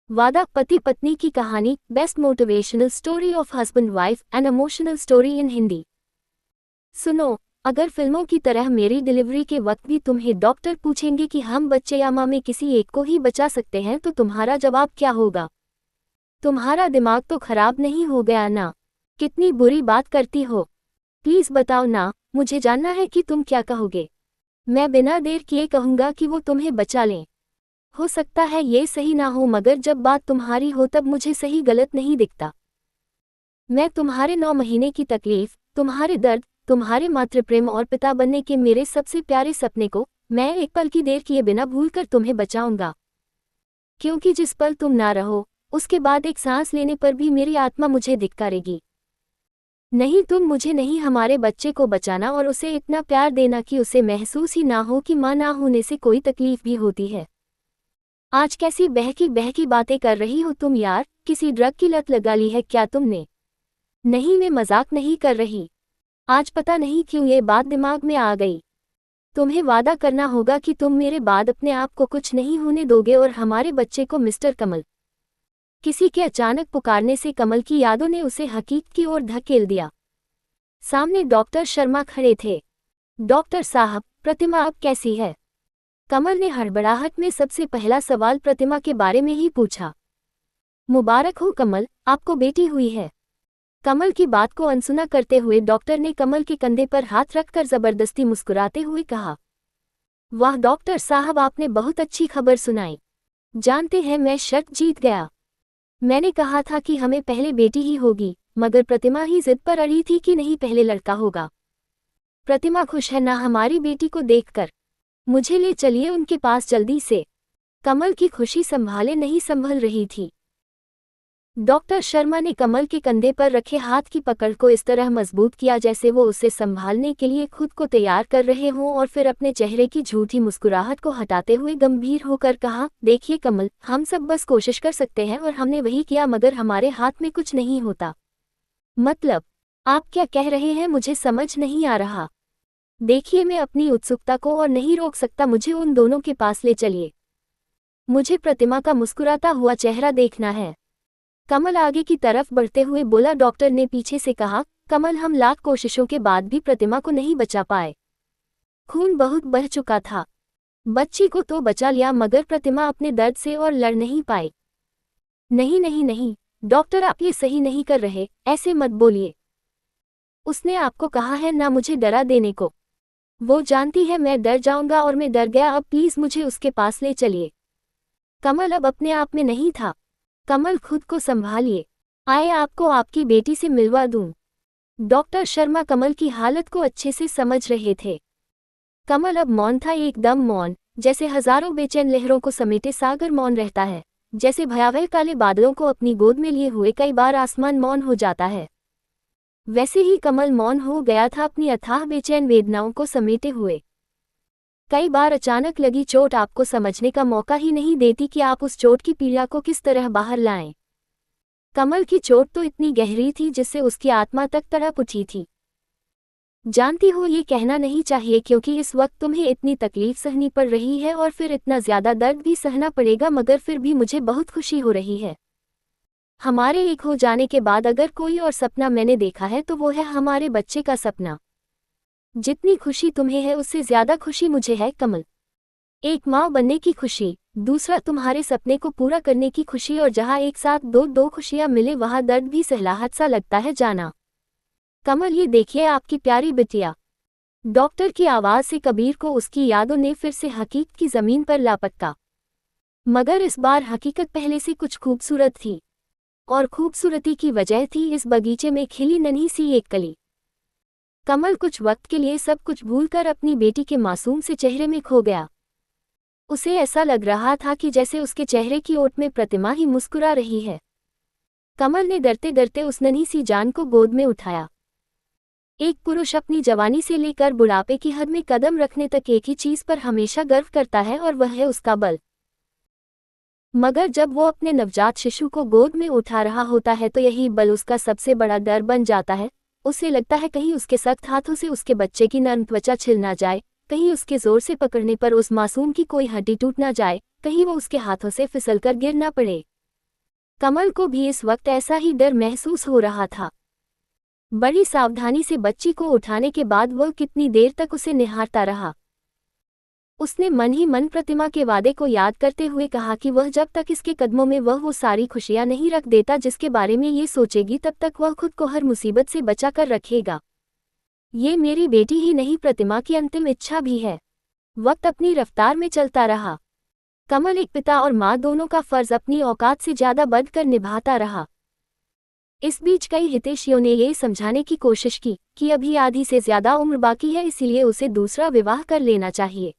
वादा पति पत्नी की कहानी, best motivational story of husband wife and emotional story in Hindi. सुनो, अगर फिल्मों की तरह मेरी डिलीवरी के वक्त भी तुम्हें डॉक्टर पूछेंगे कि हम बच्चे या माँ में किसी एक को ही बचा सकते हैं तो तुम्हारा जवाब क्या होगा? तुम्हारा दिमाग तो खराब नहीं हो गया ना? कितनी बुरी बात करती हो। प्लीज बताओ ना, मुझे जानना है कि तुम क्या कहोगे। मैं बिना देर किए कहूँगा कि वो तुम्हें बचा लें। हो सकता है ये सही ना हो, मगर जब बात तुम्हारी हो तब मुझे सही गलत नहीं दिखता। मैं तुम्हारे 9 महीने की तकलीफ, तुम्हारे दर्द, तुम्हारे मातृप्रेम और पिता बनने के मेरे सबसे प्यारे सपने को मैं एक पल की देर किए बिना भूलकर तुम्हें बचाऊंगा। क्योंकि जिस पल तुम ना रहो, उसके बाद एक सांस लेने पर भी मेरी आत्मा मुझे धिक्कारेगी। नहीं, तुम मुझे नहीं, हमारे बच्चे को बचाना और उसे इतना प्यार देना कि उसे महसूस ही ना हो कि माँ ना होने से कोई तकलीफ भी होती है। आज कैसी बहकी बहकी बातें कर रही हो तुम यार, किसी ड्रग की लत लगा ली है क्या तुमने? नहीं, मैं मजाक नहीं कर रही। आज पता नहीं क्यों ये बात दिमाग में आ गई। तुम्हें वादा करना होगा कि तुम मेरे बाद अपने आप को कुछ नहीं होने दोगे और हमारे बच्चे को मिस्टर कमल। किसी के अचानक पुकारने से कमल की यादों ने उसे हकीकत की ओर धकेल दिया। सामने डॉक्टर शर्मा खड़े थे। डॉक्टर साहब, प्रतिमा अब कैसी है? कमल ने हड़बड़ाहट में सबसे पहला सवाल प्रतिमा के बारे में ही पूछा। मुबारक हो कमल, आपको बेटी हुई है। कमल की बात को अनसुना करते हुए डॉक्टर ने कमल के कंधे पर हाथ रखकर जबरदस्ती मुस्कुराते हुए कहा, वाह डॉक्टर साहब, आपने बहुत अच्छी खबर सुनाई। जानते हैं, मैं शर्त जीत गया। मैंने कहा था कि हमें पहले बेटी ही होगी, मगर प्रतिमा ही जिद पर अड़ी थी कि नहीं, पहले लड़का होगा। प्रतिमा खुश है ना हमारी बेटी को देखकर? मुझे ले चलिए उनके पास जल्दी से। कमल की खुशी संभाले नहीं संभल रही थी। डॉक्टर शर्मा ने कमल के कंधे पर रखे हाथ की पकड़ को इस तरह मजबूत किया जैसे वो उसे संभालने के लिए खुद को तैयार कर रहे हों, और फिर अपने चेहरे की झूठी मुस्कुराहट को हटाते हुए गंभीर होकर कहा, देखिए कमल, हम सब बस कोशिश कर सकते हैं और हमने वही किया, मगर हमारे हाथ में कुछ नहीं होता। मतलब, आप क्या कह रहे हैं? मुझे समझ नहीं आ रहा। देखिए, मैं अपनी उत्सुकता को और नहीं रोक सकता, मुझे उन दोनों के पास ले चलिए। मुझे प्रतिमा का मुस्कुराता हुआ चेहरा देखना है। कमल आगे की तरफ बढ़ते हुए बोला। डॉक्टर ने पीछे से कहा, कमल, हम लाख कोशिशों के बाद भी प्रतिमा को नहीं बचा पाए। खून बहुत बह चुका था। बच्ची को तो बचा लिया, मगर प्रतिमा अपने दर्द से और लड़ नहीं पाई। नहीं नहीं नहीं, डॉक्टर आप ये सही नहीं कर रहे, ऐसे मत बोलिए। उसने आपको कहा है ना मुझे डरा देने को। वो जानती है मैं डर जाऊंगा और मैं डर गया। अब प्लीज मुझे उसके पास ले चलिए। कमल अब अपने आप में नहीं था। कमल, खुद को संभालिए। आए, आपको आपकी बेटी से मिलवा दूं। डॉक्टर शर्मा कमल की हालत को अच्छे से समझ रहे थे। कमल अब मौन था, एकदम मौन, जैसे हजारों बेचैन लहरों को समेटे सागर मौन रहता है, जैसे भयावह काले बादलों को अपनी गोद में लिए हुए कई बार आसमान मौन हो जाता है। वैसे ही कमल मौन हो गया था, अपनी अथाह बेचैन वेदनाओं को समेटे हुए। कई बार अचानक लगी चोट आपको समझने का मौका ही नहीं देती कि आप उस चोट की पीड़ा को किस तरह बाहर लाएं। कमल की चोट तो इतनी गहरी थी जिससे उसकी आत्मा तक तड़प उठी थी। जानती हो, ये कहना नहीं चाहिए क्योंकि इस वक्त तुम्हें इतनी तकलीफ सहनी पड़ रही है और फिर इतना ज्यादा दर्द भी सहना पड़ेगा, मगर फिर भी मुझे बहुत खुशी हो रही है। हमारे एक हो जाने के बाद अगर कोई और सपना मैंने देखा है तो वो है हमारे बच्चे का सपना। जितनी खुशी तुम्हें है उससे ज्यादा खुशी मुझे है कमल। एक माँ बनने की खुशी, दूसरा तुम्हारे सपने को पूरा करने की खुशी, और जहाँ एक साथ दो दो खुशियाँ मिले वहाँ दर्द भी सहलाहट सा लगता है जाना। कमल, ये देखिए आपकी प्यारी बिटिया। डॉक्टर की आवाज़ से कबीर को उसकी यादों ने फिर से हकीकत की ज़मीन पर लापटका। मगर इस बार हकीकत पहले से कुछ खूबसूरत थी, और खूबसूरती की वजह थी इस बगीचे में खिली नन्ही सी एक कली। कमल कुछ वक्त के लिए सब कुछ भूलकर अपनी बेटी के मासूम से चेहरे में खो गया। उसे ऐसा लग रहा था कि जैसे उसके चेहरे की ओट में प्रतिमा ही मुस्कुरा रही है। कमल ने डरते डरते उस नन्ही सी जान को गोद में उठाया। एक पुरुष अपनी जवानी से लेकर बुढ़ापे की हद में कदम रखने तक एक ही चीज पर हमेशा गर्व करता है, और वह है उसका बल। मगर जब वो अपने नवजात शिशु को गोद में उठा रहा होता है तो यही बल उसका सबसे बड़ा डर बन जाता है। उसे लगता है कहीं उसके सख्त हाथों से उसके बच्चे की नर्म त्वचा छिल ना जाए, कहीं उसके जोर से पकड़ने पर उस मासूम की कोई हड्डी टूट ना जाए, कहीं वो उसके हाथों से फिसलकर गिर ना पड़े। कमल को भी इस वक्त ऐसा ही डर महसूस हो रहा था। बड़ी सावधानी से बच्ची को उठाने के बाद वह कितनी देर तक उसे निहारता रहा। उसने मन ही मन प्रतिमा के वादे को याद करते हुए कहा कि वह जब तक इसके कदमों में वह वो सारी खुशियां नहीं रख देता जिसके बारे में ये सोचेगी, तब तक वह खुद को हर मुसीबत से बचा कर रखेगा। ये मेरी बेटी ही नहीं, प्रतिमा की अंतिम इच्छा भी है। वक्त अपनी रफ्तार में चलता रहा। कमल एक पिता और माँ दोनों का फर्ज अपनी औकात से ज्यादा बढ़कर निभाता रहा। इस बीच कई हितैषियों ने ये समझाने की कोशिश की कि अभी आधी से ज्यादा उम्र बाकी है, इसीलिए उसे दूसरा विवाह कर लेना चाहिए।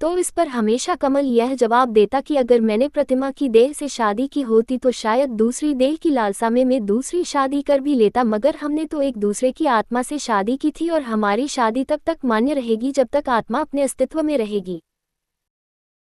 तो इस पर हमेशा कमल यह जवाब देता कि अगर मैंने प्रतिमा की देह से शादी की होती तो शायद दूसरी देह की लालसा में मैं दूसरी शादी कर भी लेता, मगर हमने तो एक दूसरे की आत्मा से शादी की थी और हमारी शादी तब तक मान्य रहेगी जब तक आत्मा अपने अस्तित्व में रहेगी।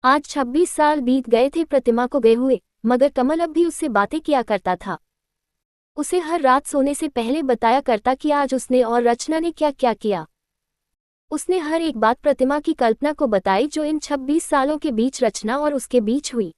आज 26 साल बीत गए थे प्रतिमा को गए हुए, मगर कमल अब भी उससे बातें किया करता था। उसे हर रात सोने से पहले बताया करता कि आज उसने और रचना ने क्या क्या किया। उसने हर एक बात प्रतिमा की कल्पना को बताई जो इन 26 सालों के बीच रचना और उसके बीच हुई।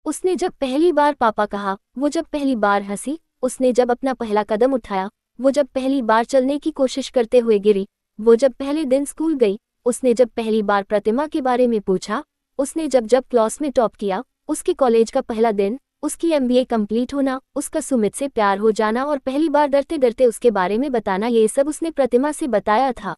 उसने जब पहली बार पापा कहा, वो जब पहली बार हंसी, उसने जब अपना पहला कदम उठाया, वो जब पहली बार चलने की कोशिश करते हुए गिरी, वो जब पहले दिन स्कूल गई, उसने जब पहली बार प्रतिमा के बारे में पूछा, उसने जब जब क्लास में टॉप किया, उसके कॉलेज का पहला दिन, उसकी MBA कंप्लीट होना, उसका सुमित से प्यार हो जाना और पहली बार डरते डरते उसके बारे में बताना, ये सब उसने प्रतिमा से बताया था।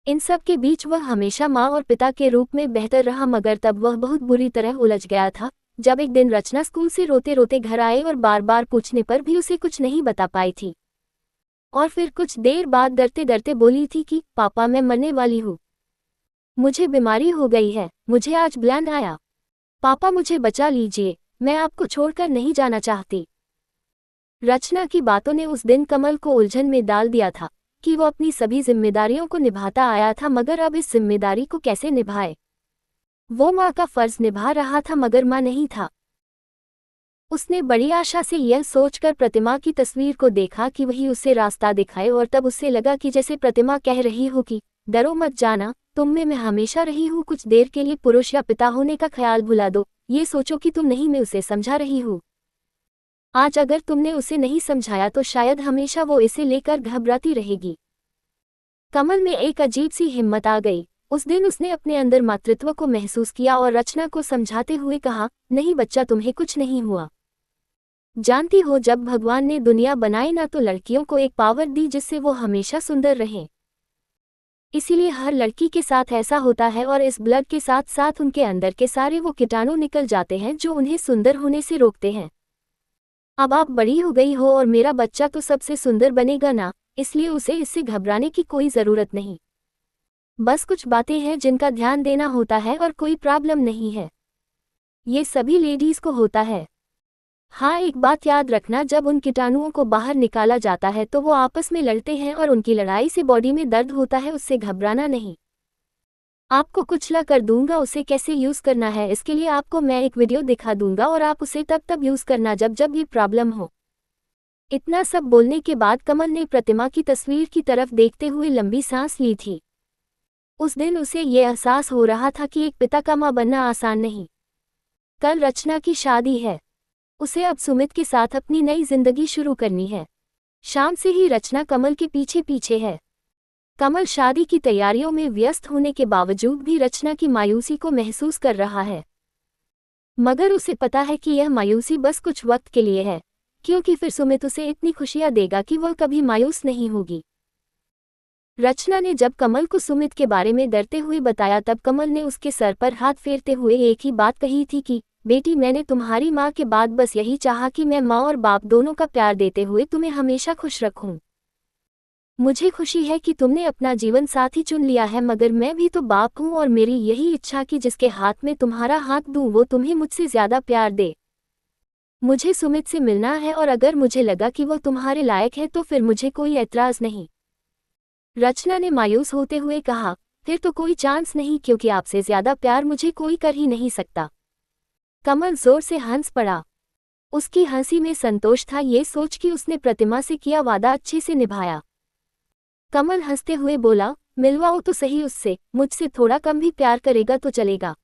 इन सब के बीच वह हमेशा माँ और पिता के रूप में बेहतर रहा, मगर तब वह बहुत बुरी तरह उलझ गया था जब एक दिन रचना स्कूल से रोते रोते घर आए और बार बार पूछने पर भी उसे कुछ नहीं बता पाई थी। और फिर कुछ देर बाद डरते डरते बोली थी कि पापा मैं मरने वाली हूँ, मुझे बीमारी हो गई है, मुझे आज ब्लैंड आया, पापा मुझे बचा लीजिए, मैं आपको छोड़कर नहीं जाना चाहती। रचना की बातों ने उस दिन कमल को उलझन में डाल दिया था कि वो अपनी सभी जिम्मेदारियों को निभाता आया था, मगर अब इस जिम्मेदारी को कैसे निभाए। वो माँ का फर्ज निभा रहा था मगर माँ नहीं था। उसने बड़ी आशा से यह सोचकर प्रतिमा की तस्वीर को देखा कि वही उसे रास्ता दिखाए, और तब उसे लगा कि जैसे प्रतिमा कह रही हो कि डरो मत जाना, तुम में मैं हमेशा रही हूँ, कुछ देर के लिए पुरुष या पिता होने का ख्याल भुला दो, ये सोचो कि तुम नहीं, मैं उसे समझा रही हूँ। आज अगर तुमने उसे नहीं समझाया तो शायद हमेशा वो इसे लेकर घबराती रहेगी। कमल में एक अजीब सी हिम्मत आ गई। उस दिन उसने अपने अंदर मातृत्व को महसूस किया और रचना को समझाते हुए कहा, नहीं बच्चा, तुम्हें कुछ नहीं हुआ। जानती हो, जब भगवान ने दुनिया बनाई ना तो लड़कियों को एक पावर दी जिससे वो हमेशा सुंदर रहें। इसीलिए हर लड़की के साथ ऐसा होता है और इस ब्लड के साथ साथ उनके अंदर के सारे वो कीटाणु निकल जाते हैं जो उन्हें सुंदर होने से रोकते हैं। अब आप बड़ी हो गई हो और मेरा बच्चा तो सबसे सुंदर बनेगा ना, इसलिए उसे इससे घबराने की कोई ज़रूरत नहीं। बस कुछ बातें हैं जिनका ध्यान देना होता है और कोई प्रॉब्लम नहीं है। ये सभी लेडीज़ को होता है। हाँ, एक बात याद रखना, जब उन कीटाणुओं को बाहर निकाला जाता है तो वो आपस में लड़ते हैं और उनकी लड़ाई से बॉडी में दर्द होता है, उससे घबराना नहीं। आपको कुचला कर दूंगा, उसे कैसे यूज़ करना है इसके लिए आपको मैं एक वीडियो दिखा दूंगा और आप उसे तब तब यूज़ करना जब जब ये प्रॉब्लम हो। इतना सब बोलने के बाद कमल ने प्रतिमा की तस्वीर की तरफ देखते हुए लंबी सांस ली थी। उस दिन उसे ये एहसास हो रहा था कि एक पिता का माँ बनना आसान नहीं। कल रचना की शादी है, उसे अब सुमित के साथ अपनी नई जिंदगी शुरू करनी है। शाम से ही रचना कमल के पीछे पीछे है। कमल शादी की तैयारियों में व्यस्त होने के बावजूद भी रचना की मायूसी को महसूस कर रहा है, मगर उसे पता है कि यह मायूसी बस कुछ वक्त के लिए है, क्योंकि फिर सुमित उसे इतनी खुशियां देगा कि वह कभी मायूस नहीं होगी। रचना ने जब कमल को सुमित के बारे में डरते हुए बताया तब कमल ने उसके सर पर हाथ फेरते हुए एक ही बात कही थी कि बेटी, मैंने तुम्हारी माँ के बाद बस यही चाहा कि मैं माँ और बाप दोनों का प्यार देते हुए तुम्हें हमेशा खुश रखूं। मुझे खुशी है कि तुमने अपना जीवन साथी चुन लिया है, मगर मैं भी तो बाप हूँ और मेरी यही इच्छा कि जिसके हाथ में तुम्हारा हाथ दूं वो तुम्हें मुझसे ज्यादा प्यार दे। मुझे सुमित से मिलना है और अगर मुझे लगा कि वो तुम्हारे लायक है तो फिर मुझे कोई ऐतराज नहीं। रचना ने मायूस होते हुए कहा, फिर तो कोई चांस नहीं, क्योंकि आपसे ज्यादा प्यार मुझे कोई कर ही नहीं सकता। कमल जोर से हंस पड़ा। उसकी हंसी में संतोष था, ये सोच कि उसने प्रतिमा से किया वादा अच्छे से निभाया। कमल हंसते हुए बोला, मिलवाओ तो सही उससे, मुझसे थोड़ा कम भी प्यार करेगा तो चलेगा।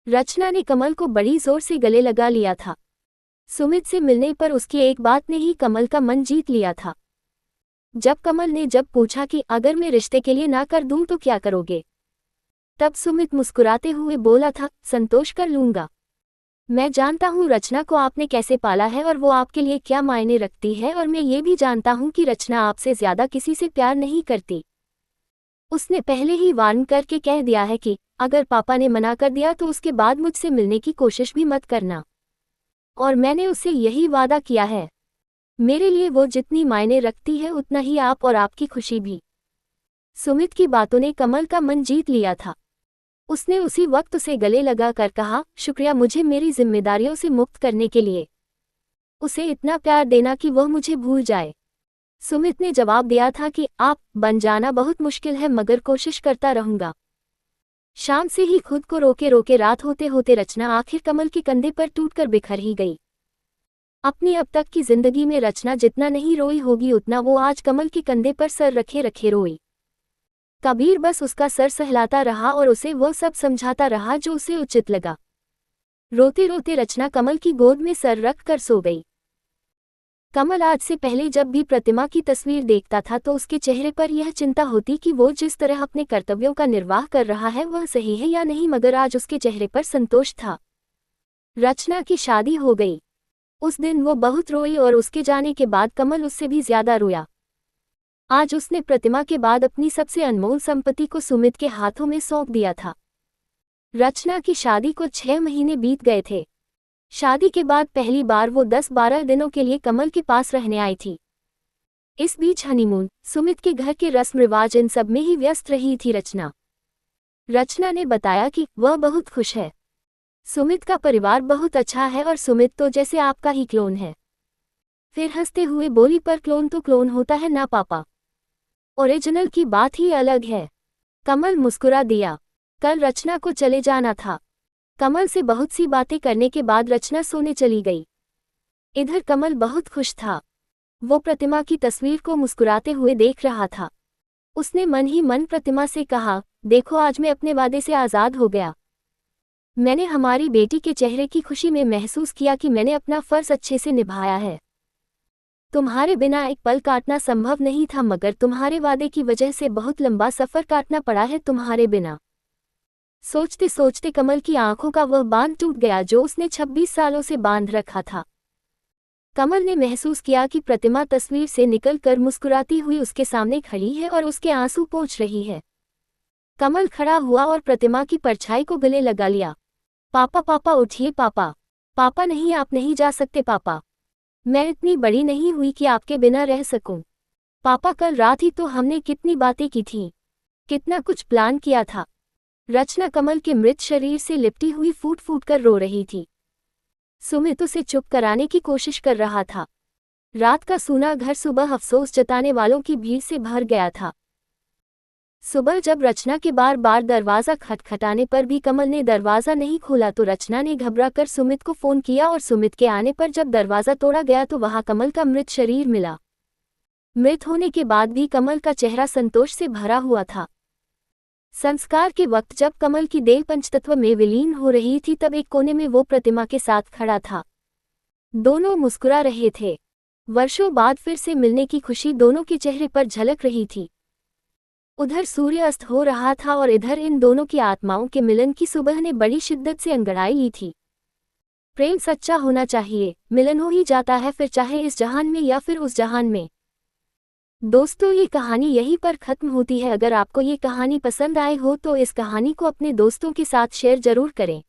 रचना ने कमल को बड़ी जोर से गले लगा लिया था। सुमित से मिलने पर उसकी एक बात ने ही कमल का मन जीत लिया था। जब कमल ने पूछा कि अगर मैं रिश्ते के लिए ना कर दूं तो क्या करोगे, तब सुमित मुस्कुराते हुए बोला था, संतोष कर लूंगा। मैं जानता हूँ रचना को आपने कैसे पाला है और वो आपके लिए क्या मायने रखती है, और मैं ये भी जानता हूँ कि रचना आपसे ज्यादा किसी से प्यार नहीं करती। उसने पहले ही वार्न करके कह दिया है कि अगर पापा ने मना कर दिया तो उसके बाद मुझसे मिलने की कोशिश भी मत करना, और मैंने उससे यही वादा किया है। मेरे लिए वो जितनी मायने रखती है उतना ही आप और आपकी खुशी भी। सुमित की बातों ने कमल का मन जीत लिया था। उसने उसी वक्त उसे गले लगा कर कहा, शुक्रिया मुझे मेरी जिम्मेदारियों से मुक्त करने के लिए। उसे इतना प्यार देना कि वह मुझे भूल जाए। सुमित ने जवाब दिया था कि आप बन जाना बहुत मुश्किल है, मगर कोशिश करता रहूंगा। शाम से ही खुद को रोके रोके रात होते होते रचना आखिर कमल के कंधे पर टूटकर बिखर ही गई। अपनी अब तक की जिंदगी में रचना जितना नहीं रोई होगी उतना वो आज कमल के कंधे पर सर रखे रखे रोई। कबीर बस उसका सर सहलाता रहा और उसे वह सब समझाता रहा जो उसे उचित लगा। रोते रोते रचना कमल की गोद में सर रख कर सो गई। कमल आज से पहले जब भी प्रतिमा की तस्वीर देखता था तो उसके चेहरे पर यह चिंता होती कि वो जिस तरह अपने कर्तव्यों का निर्वाह कर रहा है वह सही है या नहीं, मगर आज उसके चेहरे पर संतोष था। रचना की शादी हो गई। उस दिन वो बहुत रोई और उसके जाने के बाद कमल उससे भी ज्यादा रोया। आज उसने प्रतिमा के बाद अपनी सबसे अनमोल संपत्ति को सुमित के हाथों में सौंप दिया था। रचना की शादी को 6 महीने बीत गए थे। शादी के बाद पहली बार वो 10-12 दिनों के लिए कमल के पास रहने आई थी। इस बीच हनीमून, सुमित के घर के रस्म रिवाज, इन सब में ही व्यस्त रही थी रचना। रचना ने बताया कि वह बहुत खुश है। सुमित का परिवार बहुत अच्छा है और सुमित तो जैसे आपका ही क्लोन है। फिर हंसते हुए बोली, पर क्लोन तो क्लोन होता है ना पापा, ओरिजिनल की बात ही अलग है। कमल मुस्कुरा दिया। कल रचना को चले जाना था। कमल से बहुत सी बातें करने के बाद रचना सोने चली गई। इधर कमल बहुत खुश था। वो प्रतिमा की तस्वीर को मुस्कुराते हुए देख रहा था। उसने मन ही मन प्रतिमा से कहा, देखो आज मैं अपने वादे से आज़ाद हो गया। मैंने हमारी बेटी के चेहरे की खुशी में महसूस किया कि मैंने अपना फर्ज अच्छे से निभाया है। तुम्हारे बिना एक पल काटना संभव नहीं था, मगर तुम्हारे वादे की वजह से बहुत लंबा सफ़र काटना पड़ा है तुम्हारे बिना। सोचते सोचते कमल की आंखों का वह बांध टूट गया जो उसने 26 सालों से बांध रखा था। कमल ने महसूस किया कि प्रतिमा तस्वीर से निकलकर मुस्कुराती हुई उसके सामने खड़ी है और उसके आंसू पोंछ रही है। कमल खड़ा हुआ और प्रतिमा की परछाई को गले लगा लिया। पापा पापा उठिए पापा। पापा नहीं, आप नहीं जा सकते पापा। मैं इतनी बड़ी नहीं हुई कि आपके बिना रह सकूं। पापा कल रात ही तो हमने कितनी बातें की थीं, कितना कुछ प्लान किया था। रचना कमल के मृत शरीर से लिपटी हुई फूट फूट कर रो रही थी। सुमित उसे चुप कराने की कोशिश कर रहा था। रात का सूना घर सुबह अफसोस जताने वालों की भीड़ से भर गया था। सुबह जब रचना के बार बार दरवाज़ा खटखटाने पर भी कमल ने दरवाज़ा नहीं खोला तो रचना ने घबराकर सुमित को फ़ोन किया, और सुमित के आने पर जब दरवाज़ा तोड़ा गया तो वहां कमल का मृत शरीर मिला। मृत होने के बाद भी कमल का चेहरा संतोष से भरा हुआ था। संस्कार के वक्त जब कमल की देह पंचतत्व में विलीन हो रही थी तब एक कोने में वो प्रतिमा के साथ खड़ा था। दोनों मुस्कुरा रहे थे। वर्षों बाद फिर से मिलने की खुशी दोनों के चेहरे पर झलक रही थी। उधर सूर्य अस्त हो रहा था और इधर इन दोनों की आत्माओं के मिलन की सुबह ने बड़ी शिद्दत से अंगड़ाई ली थी। प्रेम सच्चा होना चाहिए, मिलन हो ही जाता है, फिर चाहे इस जहान में या फिर उस जहान में। दोस्तों, ये कहानी यहीं पर ख़त्म होती है। अगर आपको ये कहानी पसंद आए हो तो इस कहानी को अपने दोस्तों के साथ शेयर ज़रूर करें।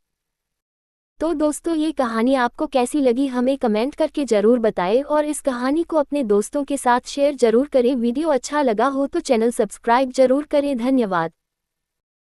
तो दोस्तों, ये कहानी आपको कैसी लगी हमें कमेंट करके ज़रूर बताएं और इस कहानी को अपने दोस्तों के साथ शेयर ज़रूर करें। वीडियो अच्छा लगा हो तो चैनल सब्सक्राइब ज़रूर करें। धन्यवाद।